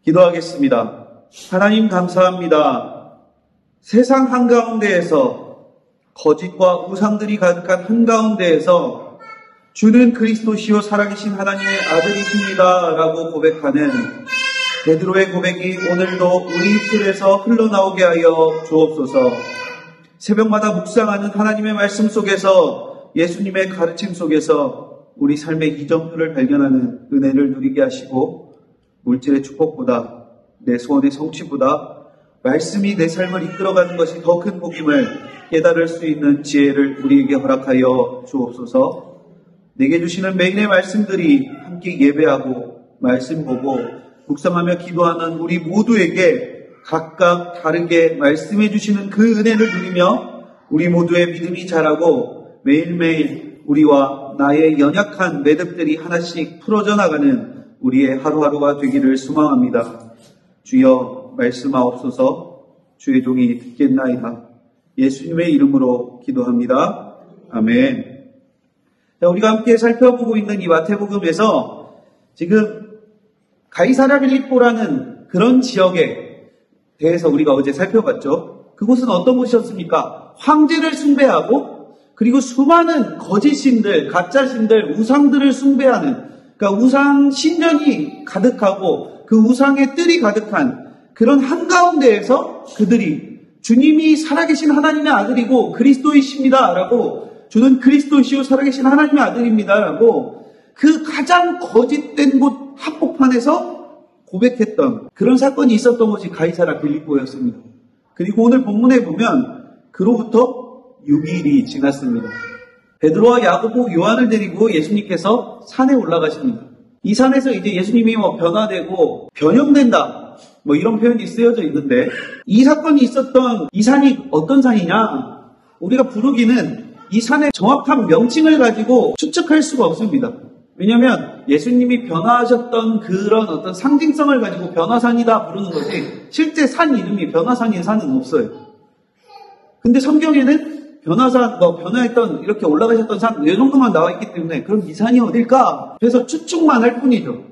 기도하겠습니다. 하나님 감사합니다. 세상 한가운데에서 거짓과 우상들이 가득한 한가운데에서 주는 그리스도시요 살아계신 하나님의 아들이십니다 라고 고백하는 베드로의 고백이 오늘도 우리 입술에서 흘러나오게 하여 주옵소서. 새벽마다 묵상하는 하나님의 말씀 속에서 예수님의 가르침 속에서 우리 삶의 이정표를 발견하는 은혜를 누리게 하시고 물질의 축복보다 내 소원의 성취보다 말씀이 내 삶을 이끌어가는 것이 더 큰 복임을 깨달을 수 있는 지혜를 우리에게 허락하여 주옵소서. 내게 주시는 매일의 말씀들이 함께 예배하고 말씀 보고 묵상하며 기도하는 우리 모두에게 각각 다르게 말씀해 주시는 그 은혜를 누리며 우리 모두의 믿음이 자라고 매일매일 우리와 나의 연약한 매듭들이 하나씩 풀어져 나가는 우리의 하루하루가 되기를 소망합니다. 주여 말씀하옵소서. 주의 종이 듣겠나이다. 예수님의 이름으로 기도합니다. 아멘. 자, 우리가 함께 살펴보고 있는 이 마태복음에서 지금 가이사랴 빌립보라는 그런 지역에 대해서 우리가 어제 살펴봤죠. 그곳은 어떤 곳이었습니까? 황제를 숭배하고 그리고 수많은 거짓 신들, 가짜 신들, 우상들을 숭배하는, 그러니까 우상 신전이 가득하고 그 우상의 뜰이 가득한 그런 한가운데에서 그들이 주님이 살아계신 하나님의 아들이고 그리스도이십니다 라고, 주는 그리스도시요 살아계신 하나님의 아들입니다 라고 그 가장 거짓된 곳 한복판에서 고백했던 그런 사건이 있었던 것이 가이사랴 빌립보였습니다. 그리고 오늘 본문에 보면 그로부터 6일이 지났습니다. 베드로와 야고보, 요한을 데리고 예수님께서 산에 올라가십니다. 이 산에서 이제 예수님이 변화되고 변형된다 이런 표현이 쓰여져 있는데, 이 사건이 있었던 이 산이 어떤 산이냐, 우리가 부르기는 이 산의 정확한 명칭을 가지고 추측할 수가 없습니다. 왜냐하면 예수님이 변화하셨던 그런 어떤 상징성을 가지고 변화산이다 부르는 것이, 실제 산 이름이 변화산인 산은 없어요. 근데 성경에는 변화산, 변화했던, 이렇게 올라가셨던 산, 이 정도만 나와 있기 때문에 그럼 이 산이 어딜까? 그래서 추측만 할 뿐이죠.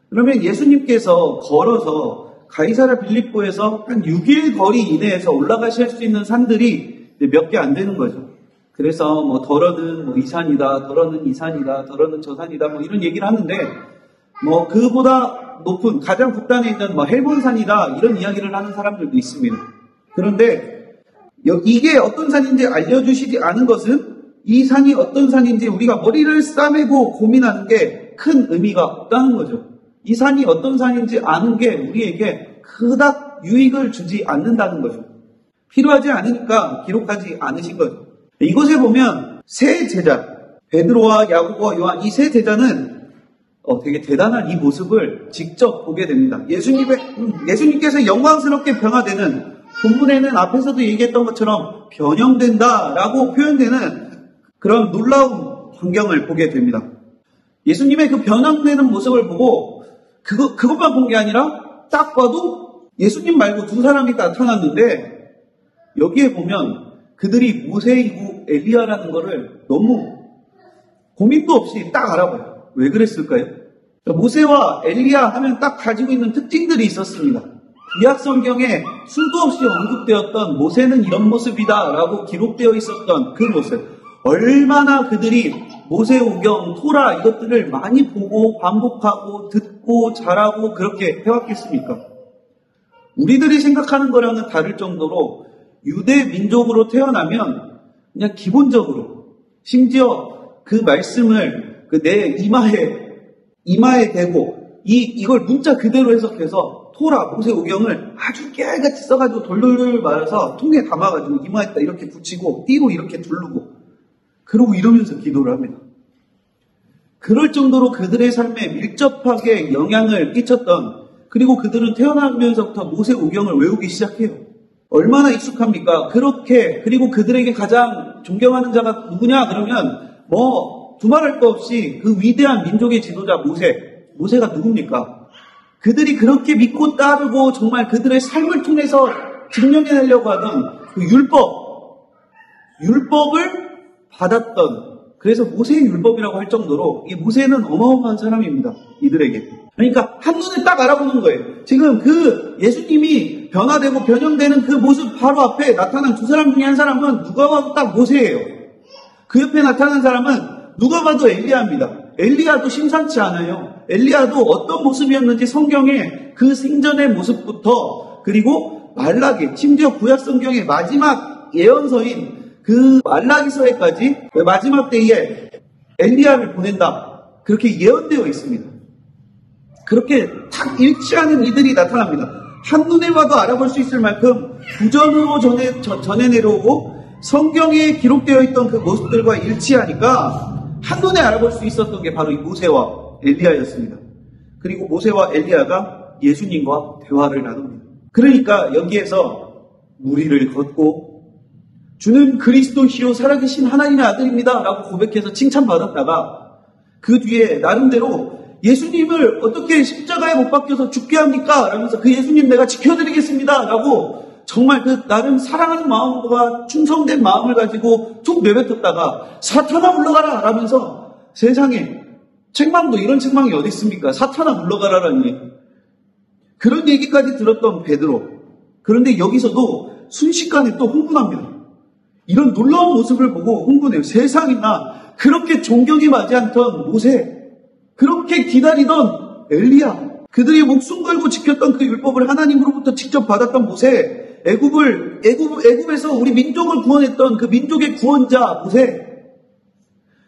그러면 예수님께서 걸어서 가이사랴 빌립보에서 한 6일 거리 이내에서 올라가실 수 있는 산들이 몇 개 안 되는 거죠. 그래서 더러는 이 산이다, 더러는 이 산이다, 더러는 저 산이다, 이런 얘기를 하는데, 그보다 높은, 가장 북단에 있는 헬본산이다, 이런 이야기를 하는 사람들도 있습니다. 그런데 이게 어떤 산인지 알려주시지 않은 것은, 이 산이 어떤 산인지 우리가 머리를 싸매고 고민하는 게 큰 의미가 없다는 거죠. 이 산이 어떤 산인지 아는 게 우리에게 그닥 유익을 주지 않는다는 거죠. 필요하지 않으니까 기록하지 않으신 거죠. 이곳에 보면 세 제자, 베드로와 야고보와 요한, 이 세 제자는 되게 대단한 이 모습을 직접 보게 됩니다. 예수님께서 영광스럽게 변화되는, 본문에는 앞에서도 얘기했던 것처럼 변형된다라고 표현되는 그런 놀라운 광경을 보게 됩니다. 예수님의 그 변형되는 모습을 보고 그것만 본 게 아니라 딱 봐도 예수님 말고 두 사람이 나타났는데, 여기에 보면 그들이 모세이고 엘리야라는 거를 너무 고민도 없이 딱 알아봐요. 왜 그랬을까요? 모세와 엘리야 하면 딱 가지고 있는 특징들이 있었습니다. 구약 성경에 수도 없이 언급되었던 모세는 이런 모습이다 라고 기록되어 있었던 그 모습, 얼마나 그들이 모세오경, 토라 이것들을 많이 보고 반복하고 듣고 잘하고 그렇게 해왔겠습니까? 우리들이 생각하는 거랑은 다를 정도로 유대 민족으로 태어나면 그냥 기본적으로, 심지어 그 말씀을 내 이마에 대고 이걸 문자 그대로 해석해서 토라, 모세오경을 아주 깨알같이 써가지고 돌돌돌 말아서 통에 담아가지고 이마에다 이렇게 붙이고 띄고 이렇게 두르고 그러고 이러면서 기도를 합니다. 그럴 정도로 그들의 삶에 밀접하게 영향을 끼쳤던, 그리고 그들은 태어나면서부터 모세오경을 외우기 시작해요. 얼마나 익숙합니까? 그렇게, 그리고 그들에게 가장 존경하는 자가 누구냐? 그러면 두말할 거 없이 그 위대한 민족의 지도자 모세가 누굽니까? 그들이 그렇게 믿고 따르고 정말 그들의 삶을 통해서 증명해내려고 하던 그 율법을 받았던 그래서 모세의 율법이라고 할 정도로 이 모세는 어마어마한 사람입니다. 이들에게. 그러니까 한눈에 딱 알아보는 거예요. 지금 그 예수님이 변화되고 변형되는 그 모습 바로 앞에 나타난 두 사람 중에 한 사람은 누가 봐도 딱 모세예요. 그 옆에 나타난 사람은 누가 봐도 엘리야입니다. 엘리야도 심상치 않아요. 엘리야도 어떤 모습이었는지 성경에 그 생전의 모습부터 그리고 말라기, 심지어 구약 성경의 마지막 예언서인 그 말라기서에까지 마지막 때에 엘리야를 보낸다. 그렇게 예언되어 있습니다. 그렇게 딱 일치하는 이들이 나타납니다. 한눈에 봐도 알아볼 수 있을 만큼 구전으로 전해 내려오고 성경에 기록되어 있던 그 모습들과 일치하니까 한눈에 알아볼 수 있었던 게 바로 이 모세와 엘리야였습니다. 그리고 모세와 엘리야가 예수님과 대화를 나눕니다. 그러니까 여기에서 무리를 걷고 주는 그리스도시요 살아계신 하나님의 아들입니다 라고 고백해서 칭찬받았다가 그 뒤에 나름대로 예수님을 어떻게 십자가에 못 박혀서 죽게 합니까? 라면서 그 예수님 내가 지켜드리겠습니다 라고 정말 그 나름 사랑하는 마음과 충성된 마음을 가지고 툭 내뱉었다가 사탄아 물러가라 라면서 세상에 책망도 이런 책망이 어디 있습니까? 사탄아 물러가라라는 얘기. 그런 얘기까지 들었던 베드로. 그런데 여기서도 순식간에 또 흥분합니다. 이런 놀라운 모습을 보고 흥분해요. 세상이나 그렇게 존경이 맞지 않던 모세, 그렇게 기다리던 엘리야, 그들이 목숨 걸고 지켰던 그 율법을 하나님으로부터 직접 받았던 모세, 애굽에서 우리 민족을 구원했던 그 민족의 구원자 모세,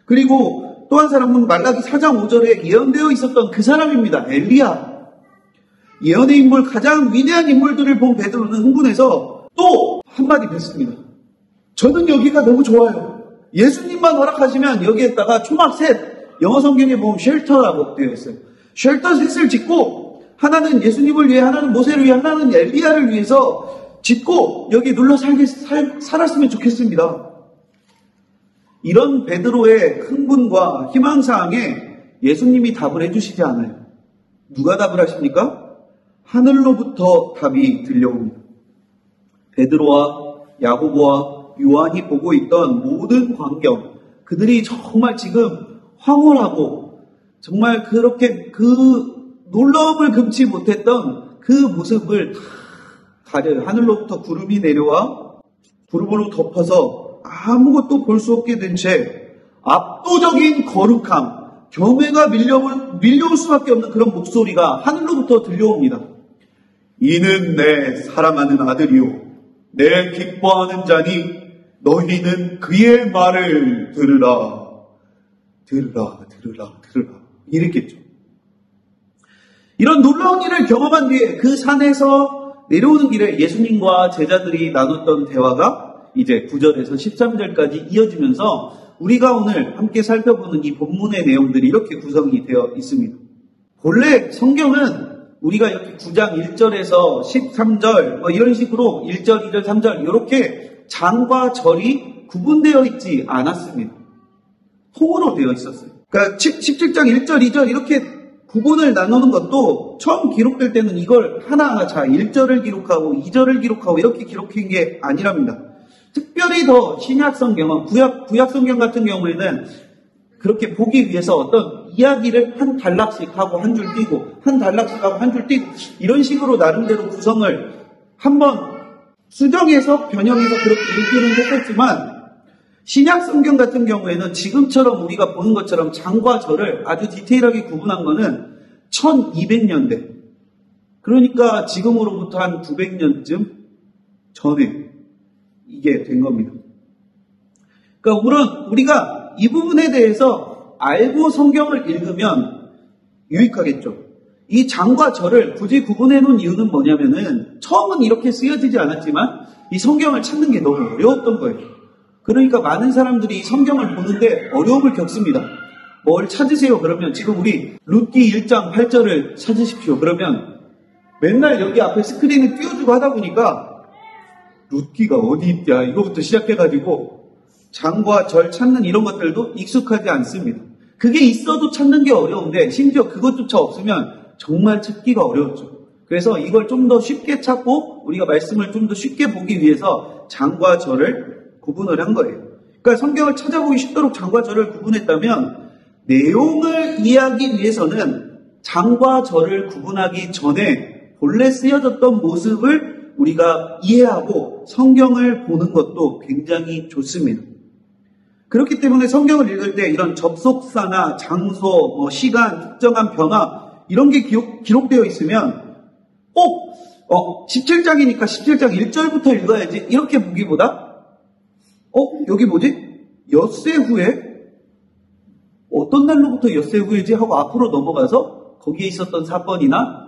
그리고 또 한 사람은 말라기 4장 5절에 예언되어 있었던 그 사람입니다. 엘리야. 예언의 인물, 가장 위대한 인물들을 본 베드로는 흥분해서 또 한마디 뱉습니다. 저는 여기가 너무 좋아요. 예수님만 허락하시면 여기에다가 초막 셋, 영어 성경에 보면 쉘터라고 되어 있어요. 쉘터 셋을 짓고 하나는 예수님을 위해, 하나는 모세를 위해, 하나는 엘리야를 위해서 짓고 여기 눌러 살았으면 좋겠습니다. 이런 베드로의 흥분과 희망사항에 예수님이 답을 해주시지 않아요. 누가 답을 하십니까? 하늘로부터 답이 들려옵니다. 베드로와 야고보와 요한이 보고 있던 모든 광경, 그들이 정말 지금 황홀하고 정말 그렇게 그 놀라움을 금치 못했던 그 모습을 다 가려요. 하늘로부터 구름이 내려와 구름으로 덮어서 아무것도 볼 수 없게 된 채 압도적인 거룩함, 경외가 밀려올 수밖에 없는 그런 목소리가 하늘로부터 들려옵니다. 이는 내 사랑하는 아들이요 내 기뻐하는 자니 너희는 그의 말을 들으라. 이랬겠죠. 이런 놀라운 일을 경험한 뒤에 그 산에서 내려오는 길에 예수님과 제자들이 나눴던 대화가 이제 9절에서 13절까지 이어지면서 우리가 오늘 함께 살펴보는 이 본문의 내용들이 이렇게 구성이 되어 있습니다. 본래 성경은 우리가 이렇게 9장 1절에서 13절 이런 식으로 1절, 2절, 3절 이렇게 장과 절이 구분되어 있지 않았습니다. 통으로 되어 있었어요. 그러니까 17장 1절, 2절 이렇게 구분을 나누는 것도 처음 기록될 때는 이걸 하나하나 1절을 기록하고 2절을 기록하고 이렇게 기록한 게 아니랍니다. 특별히 더 신약 성경은 구약 성경 같은 경우에는 그렇게 보기 위해서 어떤 이야기를 한 단락씩 하고 한 줄 띄고 한 단락씩 하고 한 줄 띄고 이런 식으로 나름대로 구성을 한번 수정해서 변형해서 그렇게 읽기는 했었지만 신약 성경 같은 경우에는 지금처럼 우리가 보는 것처럼 장과 절을 아주 디테일하게 구분한 거는 1200년대 그러니까 지금으로부터 한 900년쯤 전에 이게 된 겁니다. 그러니까 물론 우리가 이 부분에 대해서 알고 성경을 읽으면 유익하겠죠. 이 장과 절을 굳이 구분해 놓은 이유는 뭐냐면은 처음은 이렇게 쓰여지지 않았지만 이 성경을 찾는 게 너무 어려웠던 거예요. 그러니까 많은 사람들이 성경을 보는데 어려움을 겪습니다. 뭘 찾으세요? 그러면 지금 우리 룻기 1장 8절을 찾으십시오. 그러면 맨날 여기 앞에 스크린을 띄워주고 하다 보니까 룻기가 어디 있냐 이거부터 시작해가지고 장과 절 찾는 이런 것들도 익숙하지 않습니다. 그게 있어도 찾는 게 어려운데 심지어 그것조차 없으면 정말 찾기가 어려웠죠. 그래서 이걸 좀 더 쉽게 찾고 우리가 말씀을 좀 더 쉽게 보기 위해서 장과 절을 구분을 한 거예요. 그러니까 성경을 찾아보기 쉽도록 장과 절을 구분했다면 내용을 이해하기 위해서는 장과 절을 구분하기 전에 본래 쓰여졌던 모습을 우리가 이해하고 성경을 보는 것도 굉장히 좋습니다. 그렇기 때문에 성경을 읽을 때 이런 접속사나 장소, 시간, 특정한 변화 이런 게 기록되어 있으면 꼭 17장이니까 17장 1절부터 읽어야지 이렇게 보기보다 여기 뭐지? 엿새 후에 어떤 날로부터 엿새 후이지 하고 앞으로 넘어가서 거기에 있었던 사건이나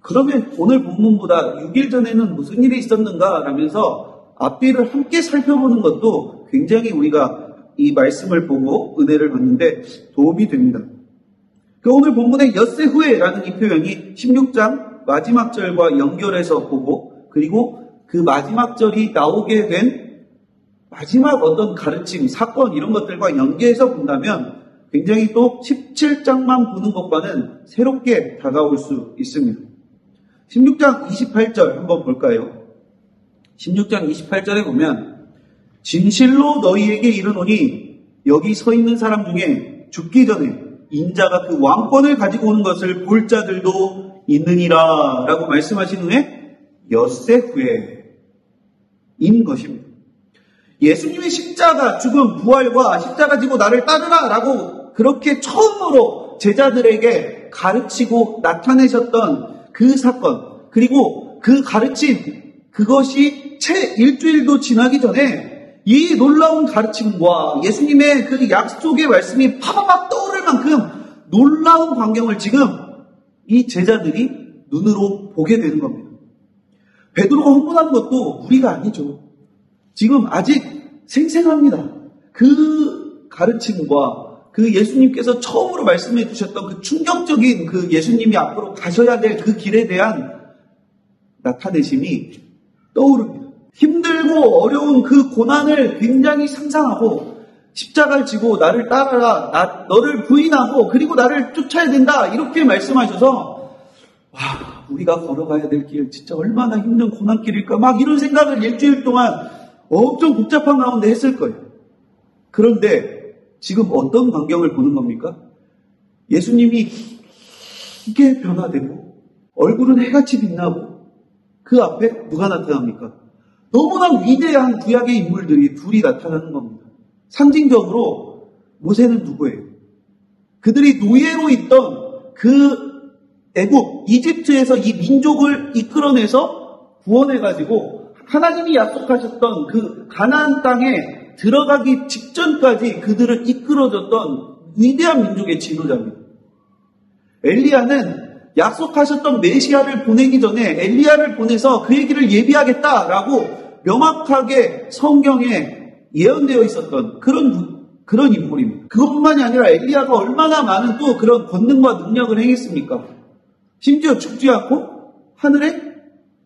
그러면 오늘 본문보다 6일 전에는 무슨 일이 있었는가 라면서 앞뒤를 함께 살펴보는 것도 굉장히 우리가 이 말씀을 보고 은혜를 받는데 도움이 됩니다. 오늘 본문의 엿새 후에라는 이 표현이 16장 마지막 절과 연결해서 보고 그리고 그 마지막 절이 나오게 된 마지막 어떤 가르침, 사건 이런 것들과 연계해서 본다면 굉장히 또 17장만 보는 것과는 새롭게 다가올 수 있습니다. 16장 28절 한번 볼까요? 16장 28절에 보면 진실로 너희에게 이르노니 여기 서 있는 사람 중에 죽기 전에 인자가 그 왕권을 가지고 오는 것을 볼 자들도 있느니라 라고 말씀하신 후에 엿새 후에 인 것입니다. 예수님의 십자가, 죽음, 부활과 십자가 지고 나를 따르라 라고 그렇게 처음으로 제자들에게 가르치고 나타내셨던 그 사건, 그리고 그 가르침, 그것이 채 일주일도 지나기 전에 이 놀라운 가르침과 예수님의 그 약속의 말씀이 파바박 떠오를 만큼 놀라운 광경을 지금 이 제자들이 눈으로 보게 되는 겁니다. 베드로가 흥분한 것도 무리가 아니죠. 지금 아직 생생합니다. 그 가르침과 그 예수님께서 처음으로 말씀해 주셨던 그 충격적인 그 예수님이 앞으로 가셔야 될 그 길에 대한 나타내심이 떠오릅니다. 힘들고 어려운 그 고난을 굉장히 상상하고 십자가를 지고 나를 따라라, 너를 부인하고 그리고 나를 쫓아야 된다 이렇게 말씀하셔서 우리가 걸어가야 될 길 진짜 얼마나 힘든 고난길일까 막 이런 생각을 일주일 동안 엄청 복잡한 가운데 했을 거예요. 그런데 지금 어떤 광경을 보는 겁니까? 예수님이 이게 변화되고 얼굴은 해같이 빛나고 그 앞에 누가 나타납니까? 너무나 위대한 구약의 인물들이 둘이 나타나는 겁니다. 상징적으로 모세는 누구예요? 그들이 노예로 있던 그 애국, 이집트에서 이 민족을 이끌어내서 구원해가지고 하나님이 약속하셨던 그 가나안 땅에 들어가기 직전까지 그들을 이끌어줬던 위대한 민족의 지도자입니다. 엘리야는 약속하셨던 메시아를 보내기 전에 엘리야를 보내서 그 얘기를 예비하겠다라고 명확하게 성경에 예언되어 있었던 그런 인물입니다. 그것뿐만이 아니라 엘리야가 얼마나 많은 또 그런 권능과 능력을 행했습니까? 심지어 죽지 않고 하늘에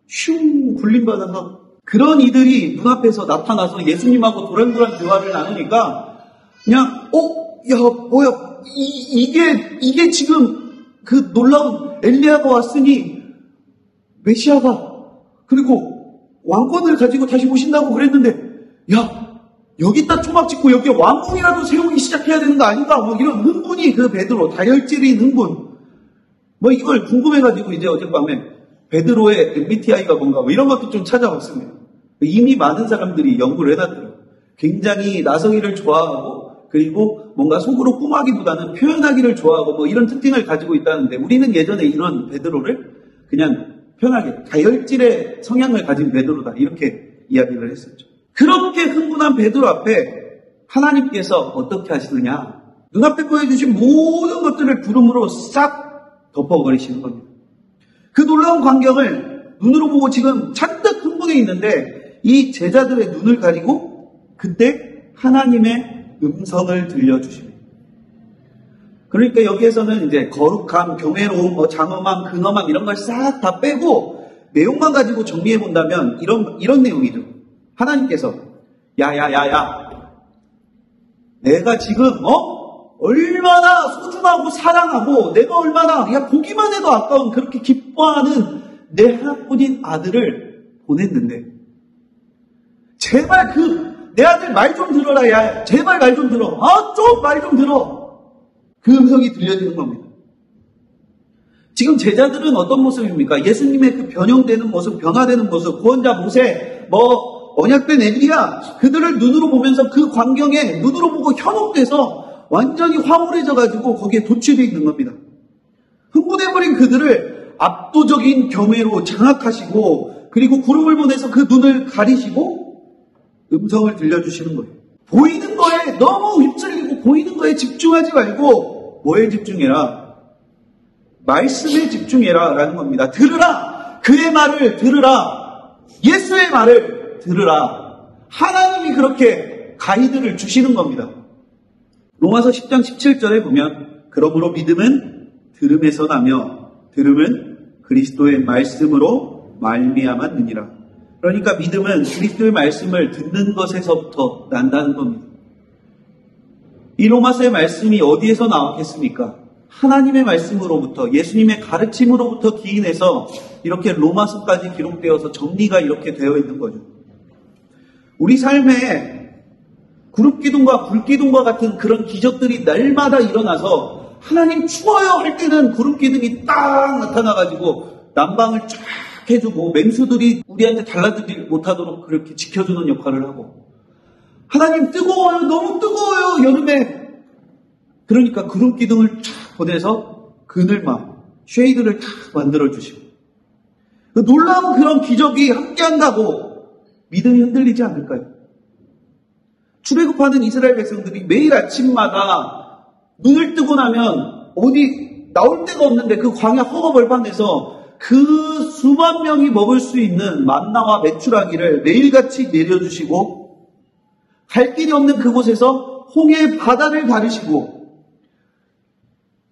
슝 굴림받아서 그런 이들이 눈앞에서 나타나서 예수님하고 도란도란 대화를 나누니까 그냥 뭐야 이게 지금 그 놀라운 엘리야가 왔으니 메시아가 그리고 왕권을 가지고 다시 오신다고 그랬는데 여기다 초막 짓고 여기 왕궁이라도 세우기 시작해야 되는 거 아닌가 이런 흥분이 그 베드로 다혈질인 흥분 이걸 궁금해가지고 이제 어젯밤에 베드로의 MBTI가 뭔가 이런 것도 좀 찾아봤습니다. 이미 많은 사람들이 연구를 해놨더라고요. 굉장히 나서기를 좋아하고 그리고 뭔가 속으로 꿈하기보다는 표현하기를 좋아하고 이런 특징을 가지고 있다는데 우리는 예전에 이런 베드로를 그냥 편하게 다혈질의 성향을 가진 베드로다 이렇게 이야기를 했었죠. 그렇게 흥분한 베드로 앞에 하나님께서 어떻게 하시느냐 눈앞에 보여주신 모든 것들을 구름으로 싹 덮어버리시는 겁니다. 그 놀라운 광경을 눈으로 보고 지금 잔뜩 흥분해 있는데 이 제자들의 눈을 가리고 그때 하나님의 음성을 들려주십니다. 그러니까 여기에서는 이제 거룩함, 경외로움, 장엄함, 근엄함 이런 걸 싹 다 빼고 내용만 가지고 정리해 본다면 이런 내용이죠. 하나님께서 야야야야 내가 지금 얼마나 소중하고 사랑하고 내가 얼마나 보기만 해도 아까운 그렇게 기뻐하는 내 하나뿐인 아들을 보냈는데 제발 그 내 아들 말 좀 들어라, 야. 제발 말 좀 들어. 좀 말 좀 들어. 그 음성이 들려지는 겁니다. 지금 제자들은 어떤 모습입니까? 예수님의 그 변형되는 모습, 변화되는 모습, 구원자 모세, 언약된 엘리야, 그들을 눈으로 보면서 그 광경에 눈으로 보고 현혹돼서 완전히 황홀해져가지고 거기에 도취되어 있는 겁니다. 흥분해버린 그들을 압도적인 경외로 장악하시고, 그리고 구름을 보내서 그 눈을 가리시고 음성을 들려주시는 거예요. 보이는 거에 너무 휩쓸리고 보이는 거에 집중하지 말고 뭐에 집중해라? 말씀에 집중해라 라는 겁니다. 들으라! 그의 말을 들으라! 예수의 말을 들으라! 하나님이 그렇게 가이드를 주시는 겁니다. 로마서 10장 17절에 보면 그러므로 믿음은 들음에서 나며 들음은 그리스도의 말씀으로 말미암았느니라. 그러니까 믿음은 그리스도의 말씀을 듣는 것에서부터 난다는 겁니다. 이 로마서의 말씀이 어디에서 나왔겠습니까? 하나님의 말씀으로부터, 예수님의 가르침으로부터 기인해서 이렇게 로마서까지 기록되어서 정리가 이렇게 되어 있는 거죠. 우리 삶에 구름기둥과 불기둥과 같은 그런 기적들이 날마다 일어나서 하나님 추워요 할 때는 구름기둥이 딱 나타나가지고 난방을 쫙 해주고 맹수들이 우리한테 달라들지 못하도록 그렇게 지켜주는 역할을 하고, 하나님 뜨거워요, 너무 뜨거워요 여름에, 그러니까 구름기둥을 쫙 보내서 그늘막, 쉐이드를 탁 만들어주시고, 그 놀라운 그런 기적이 함께한다고 믿음이 흔들리지 않을까요? 출애굽하는 이스라엘 백성들이 매일 아침마다 눈을 뜨고 나면 어디 나올 데가 없는데 그 광야 허거벌판에서 그 수만 명이 먹을 수 있는 만나와 메추라기를 매일같이 내려주시고, 갈 길이 없는 그곳에서 홍해 바다를 가르시고,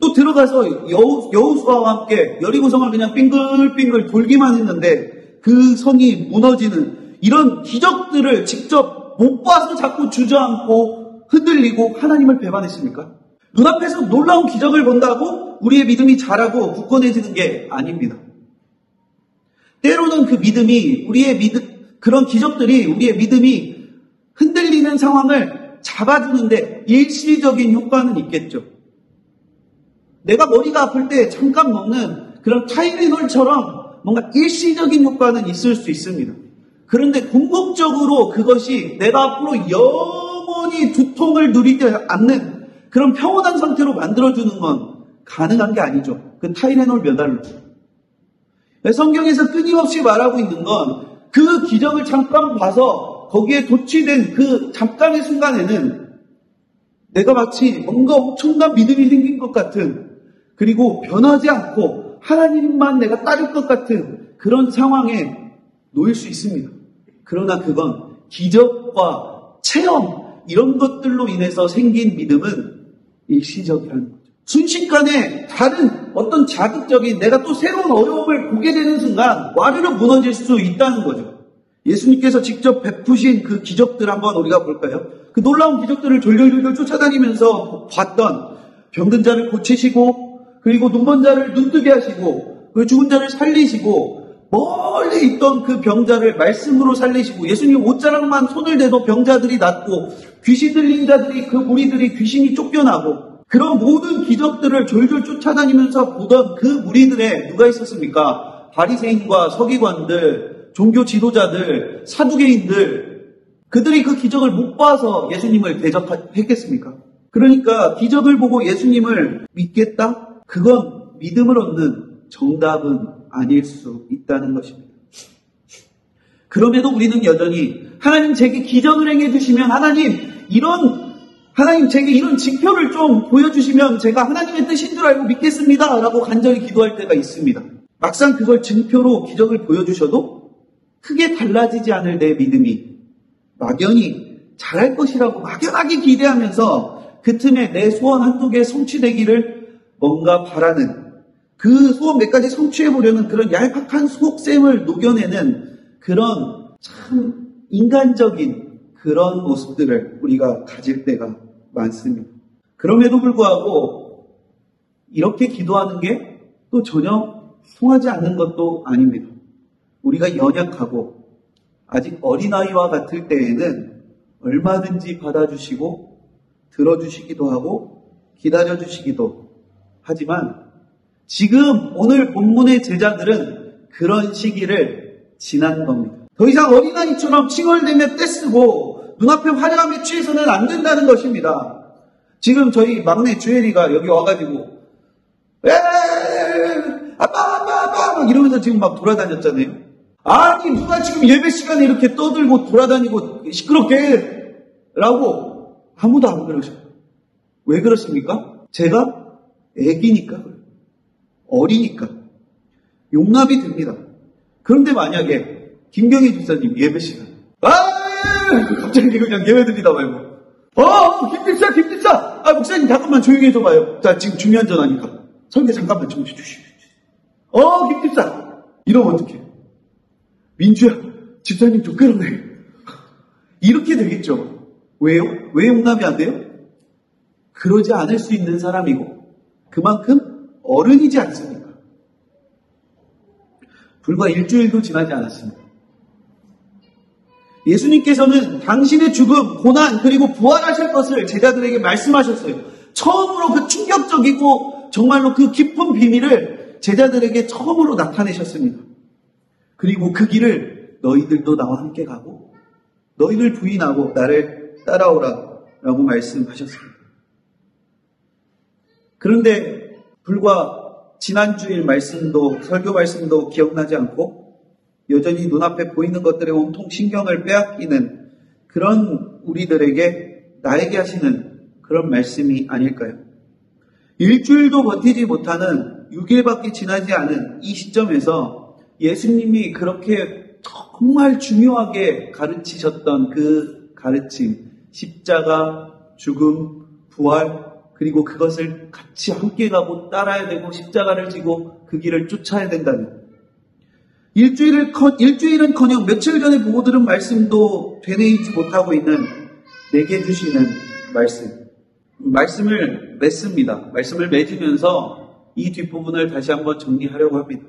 또 들어가서 여호수아와 함께 여리고성을 그냥 빙글빙글 돌기만 했는데 그 성이 무너지는 이런 기적들을 직접 못 봐서 자꾸 주저앉고 흔들리고 하나님을 배반했습니까? 눈앞에서 놀라운 기적을 본다고 우리의 믿음이 자라고 굳건해지는 게 아닙니다. 때로는 그 믿음이, 그런 기적들이 우리의 믿음이 흔들리는 상황을 잡아주는데 일시적인 효과는 있겠죠. 내가 머리가 아플 때 잠깐 먹는 그런 타이레놀처럼 뭔가 일시적인 효과는 있을 수 있습니다. 그런데 궁극적으로 그것이 내가 앞으로 영원히 두통을 누리지 않는 그런 평온한 상태로 만들어주는 건 가능한 게 아니죠. 그 타이레놀 몇 알로. 성경에서 끊임없이 말하고 있는 건 그 기적을 잠깐 봐서 거기에 도취된 그 잠깐의 순간에는 내가 마치 뭔가 엄청난 믿음이 생긴 것 같은, 그리고 변하지 않고 하나님만 내가 따를 것 같은 그런 상황에 놓일 수 있습니다. 그러나 그건 기적과 체험 이런 것들로 인해서 생긴 믿음은 일시적이라는 거죠. 순식간에 다른 어떤 자극적인 내가 또 새로운 어려움을 보게 되는 순간 와르르 무너질 수 있다는 거죠. 예수님께서 직접 베푸신 그 기적들 한번 우리가 볼까요? 그 놀라운 기적들을 졸졸졸 쫓아다니면서 봤던, 병든 자를 고치시고, 그리고 눈먼 자를 눈뜨게 하시고, 그 죽은 자를 살리시고, 멀리 있던 그 병자를 말씀으로 살리시고, 예수님 옷자락만 손을 대도 병자들이 낫고, 귀신 들린 자들이, 그 무리들이 귀신이 쫓겨나고, 그런 모든 기적들을 졸졸 쫓아다니면서 보던 그 무리들에 누가 있었습니까? 바리새인과 서기관들, 종교 지도자들, 사두개인들, 그들이 그 기적을 못 봐서 예수님을 대적했겠습니까? 그러니까 기적을 보고 예수님을 믿겠다? 그건 믿음을 얻는 정답은 아닐 수 있다는 것입니다. 그럼에도 우리는 여전히 하나님 제게 기적을 행해 주시면, 하나님 제게 이런 지표를 좀 보여주시면 제가 하나님의 뜻인 줄 알고 믿겠습니다 라고 간절히 기도할 때가 있습니다. 막상 그걸 증표로 기적을 보여주셔도 크게 달라지지 않을 내 믿음이 막연히 잘할 것이라고 막연하게 기대하면서 그 틈에 내 소원 한두 개 성취되기를 뭔가 바라는, 그 소원 몇 가지 성취해보려는 그런 얄팍한 속셈을 녹여내는 그런 참 인간적인 그런 모습들을 우리가 가질 때가 많습니다. 그럼에도 불구하고 이렇게 기도하는 게 또 전혀 통하지 않는 것도 아닙니다. 우리가 연약하고 아직 어린아이와 같을 때에는 얼마든지 받아주시고 들어주시기도 하고 기다려주시기도 하지만 지금 오늘 본문의 제자들은 그런 시기를 지난 겁니다. 더 이상 어린아이처럼 칭얼대며 떼쓰고 눈앞에 화려함에 취해서는 안 된다는 것입니다. 지금 저희 막내 주엘이가 여기 와가지고 아빠 막 이러면서 지금 막 돌아다녔잖아요. 아니 누가 지금 예배 시간에 이렇게 떠들고 돌아다니고 시끄럽게 라고 아무도 안 그러셔요. 왜 그렇습니까? 제가 애기니까 그래요. 어리니까 용납이 됩니다. 그런데 만약에 김경희 집사님 예배 시간 갑자기 그냥 예배 드리다 말고 김 집사 목사님 잠깐만 조용히 해줘봐요. 자 지금 중요한 전화니까 설계 잠깐만 좀 해주시오. 김 집사 이러면 어떡해? 민주야 집사님 좀 끌어내. 이렇게 되겠죠. 왜요? 왜 용납이 안 돼요? 그러지 않을 수 있는 사람이고 그만큼 어른이지 않습니까? 불과 일주일도 지나지 않았습니다. 예수님께서는 당신의 죽음, 고난, 그리고 부활하실 것을 제자들에게 말씀하셨어요. 처음으로 그 충격적이고 정말로 그 깊은 비밀을 제자들에게 처음으로 나타내셨습니다. 그리고 그 길을 너희들도 나와 함께 가고 너희를 부인하고 나를 따라오라 라고 말씀하셨습니다. 그런데 불과 지난주일 말씀도 설교 말씀도 기억나지 않고 여전히 눈앞에 보이는 것들에 온통 신경을 빼앗기는 그런 우리들에게 나에게 하시는 그런 말씀이 아닐까요? 일주일도 버티지 못하는 6일밖에 지나지 않은 이 시점에서 예수님이 그렇게 정말 중요하게 가르치셨던 그 가르침, 십자가, 죽음, 부활, 그리고 그것을 같이 함께 가고 따라야 되고 십자가를 지고 그 길을 쫓아야 된다는 일주일은커녕 며칠 전에 보고 들은 말씀도 되뇌이지 못하고 있는 내게 주시는 말씀을 맺습니다. 말씀을 맺으면서 이 뒷부분을 다시 한번 정리하려고 합니다.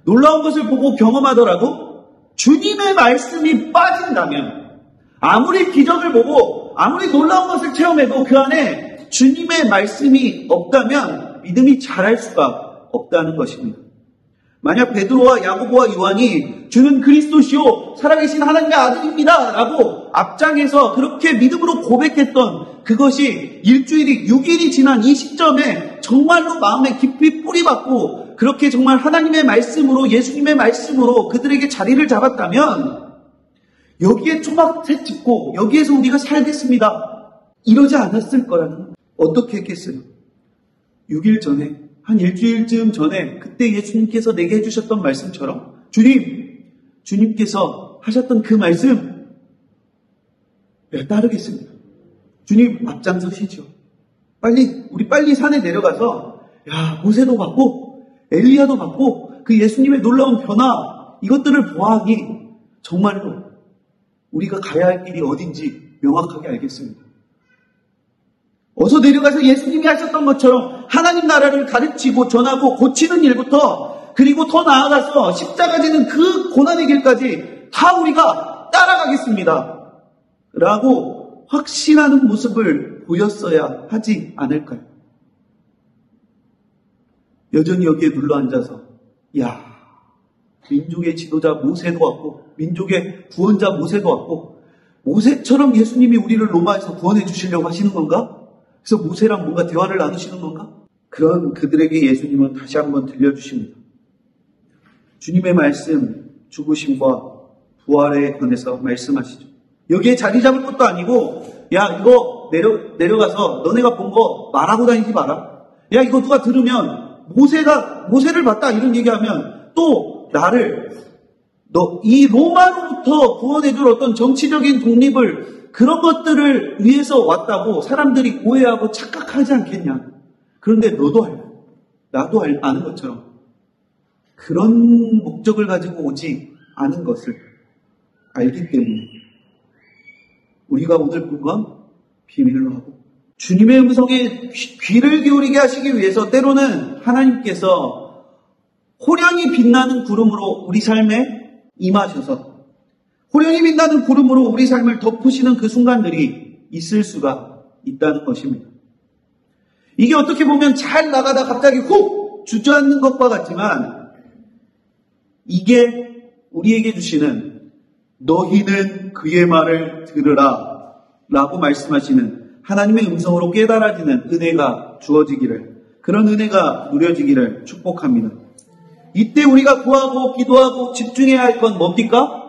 놀라운 것을 보고 경험하더라도 주님의 말씀이 빠진다면 아무리 기적을 보고 아무리 놀라운 것을 체험해도 그 안에 주님의 말씀이 없다면 믿음이 자랄 수가 없다는 것입니다. 만약 베드로와 야고보와 요한이 주는 그리스도시요 살아계신 하나님의 아들입니다 라고 앞장에서 그렇게 믿음으로 고백했던 그것이 6일이 지난 이 시점에 정말로 마음에 깊이 뿌리박고 그렇게 정말 하나님의 말씀으로 예수님의 말씀으로 그들에게 자리를 잡았다면 여기에 초막새 짓고 여기에서 우리가 살겠습니다 이러지 않았을 거라는 어떻게 했겠어요? 6일 전에 한 일주일쯤 전에 그때 예수님께서 내게 해주셨던 말씀처럼 주님께서 하셨던 그 말씀 내가 따르겠습니다. 주님 앞장서시죠. 우리 빨리 산에 내려가서 모세도 받고 엘리야도 받고 그 예수님의 놀라운 변화 이것들을 보아하니 정말로 우리가 가야 할 길이 어딘지 명확하게 알겠습니다. 어서 내려가서 예수님이 하셨던 것처럼 하나님 나라를 가르치고 전하고 고치는 일부터 그리고 더 나아가서 십자가 지는 그 고난의 길까지 다 우리가 따라가겠습니다. 라고 확신하는 모습을 보였어야 하지 않을까요? 여전히 여기에 눌러앉아서 민족의 지도자 모세도 왔고 민족의 구원자 모세도 왔고 모세처럼 예수님이 우리를 로마에서 구원해 주시려고 하시는 건가? 그래서 모세랑 뭔가 대화를 나누시는 건가? 그런 그들에게 예수님은 다시 한번 들려주십니다. 주님의 말씀, 죽으심과 부활에 관해서 말씀하시죠. 여기에 자리 잡을 것도 아니고 이거 내려가서 너네가 본 거 말하고 다니지 마라. 이거 누가 들으면 모세를 봤다 이런 얘기하면 또 이 로마로부터 구원해줄 어떤 정치적인 독립을 그런 것들을 위해서 왔다고 사람들이 오해하고 착각하지 않겠냐. 그런데 너도 알고 나도 아는 것처럼 그런 목적을 가지고 오지 않은 것을 알기 때문에 우리가 오늘 본 건 비밀로 하고 주님의 음성에 귀를 기울이게 하시기 위해서 때로는 하나님께서 호련히 빛나는 구름으로 우리 삶에 임하셔서 호련히 빛나는 구름으로 우리 삶을 덮으시는 그 순간들이 있을 수가 있다는 것입니다. 이게 어떻게 보면 잘 나가다 갑자기 훅 주저앉는 것과 같지만 이게 우리에게 주시는 너희는 그의 말을 들으라 라고 말씀하시는 하나님의 음성으로 깨달아지는 은혜가 주어지기를, 그런 은혜가 누려지기를 축복합니다. 이때 우리가 구하고 기도하고 집중해야 할 건 뭡니까?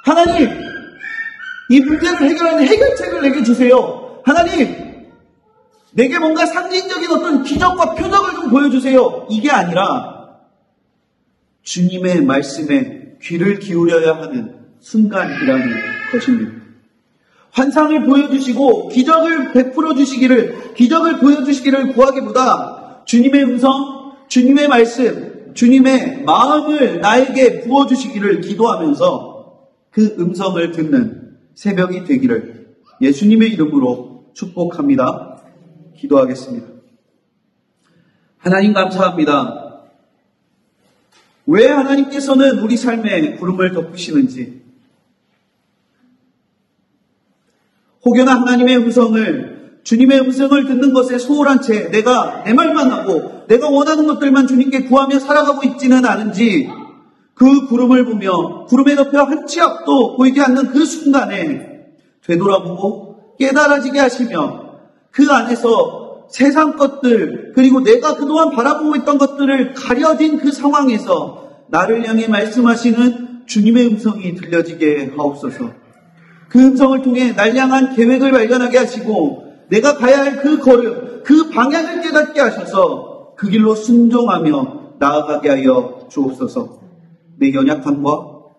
하나님, 이 문제를 해결하는 해결책을 내게 주세요. 하나님, 내게 뭔가 상징적인 어떤 기적과 표적을 좀 보여주세요. 이게 아니라 주님의 말씀에 귀를 기울여야 하는 순간이라는 것입니다. 환상을 보여주시고 기적을 베풀어 주시기를, 기적을 보여주시기를 구하기보다 주님의 음성, 주님의 말씀, 주님의 마음을 나에게 부어주시기를 기도하면서 그 음성을 듣는 새벽이 되기를 예수님의 이름으로 축복합니다. 기도하겠습니다. 하나님 감사합니다. 왜 하나님께서는 우리 삶에 구름을 덮으시는지, 혹여나 하나님의 음성을, 주님의 음성을 듣는 것에 소홀한 채 내가 내 말만 하고 내가 원하는 것들만 주님께 구하며 살아가고 있지는 않은지, 그 구름을 보며 구름에 덮여 한 치 앞도 보이지 않는 그 순간에 되돌아보고 깨달아지게 하시며 그 안에서 세상 것들, 그리고 내가 그동안 바라보고 있던 것들을 가려진 그 상황에서 나를 향해 말씀하시는 주님의 음성이 들려지게 하옵소서. 그 음성을 통해 날 향한 계획을 발견하게 하시고 내가 가야 할 그 걸음, 그 방향을 깨닫게 하셔서 그 길로 순종하며 나아가게 하여 주옵소서. 내 연약함과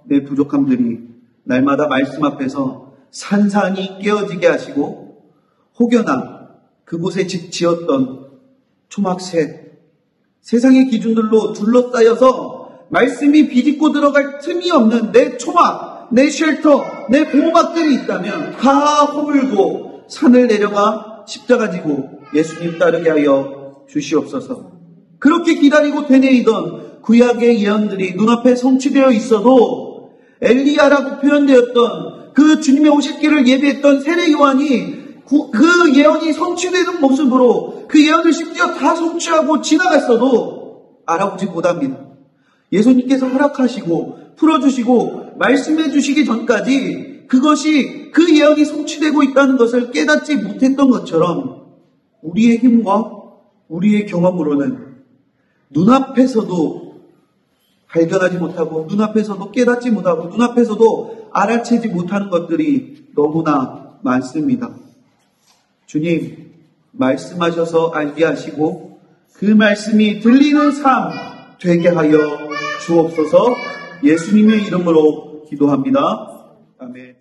내 부족함들이 날마다 말씀 앞에서 산산이 깨어지게 하시고, 혹여나 그곳에 집 지었던 초막새, 세상의 기준들로 둘러싸여서 말씀이 비집고 들어갈 틈이 없는 내 초막, 내 쉘터, 내 보호막들이 있다면 다 허물고 산을 내려가 십자가 지고 예수님 따르게 하여 주시옵소서. 그렇게 기다리고 되뇌이던 구약의 예언들이 눈앞에 성취되어 있어도 엘리야라고 표현되었던 그 주님의 오실 길을 예비했던 세례 요한이 그 예언이 성취되는 모습으로 그 예언을 심지어 다 성취하고 지나갔어도 알아보지 못합니다. 예수님께서 허락하시고 풀어주시고 말씀해 주시기 전까지 그것이, 그 예언이 성취되고 있다는 것을 깨닫지 못했던 것처럼 우리의 힘과 우리의 경험으로는 눈앞에서도 발견하지 못하고 눈앞에서도 깨닫지 못하고 눈앞에서도 알아채지 못하는 것들이 너무나 많습니다. 주님, 말씀하셔서 알게 하시고 그 말씀이 들리는 삶 되게 하여 주옵소서. 예수님의 이름으로 기도합니다. 아멘.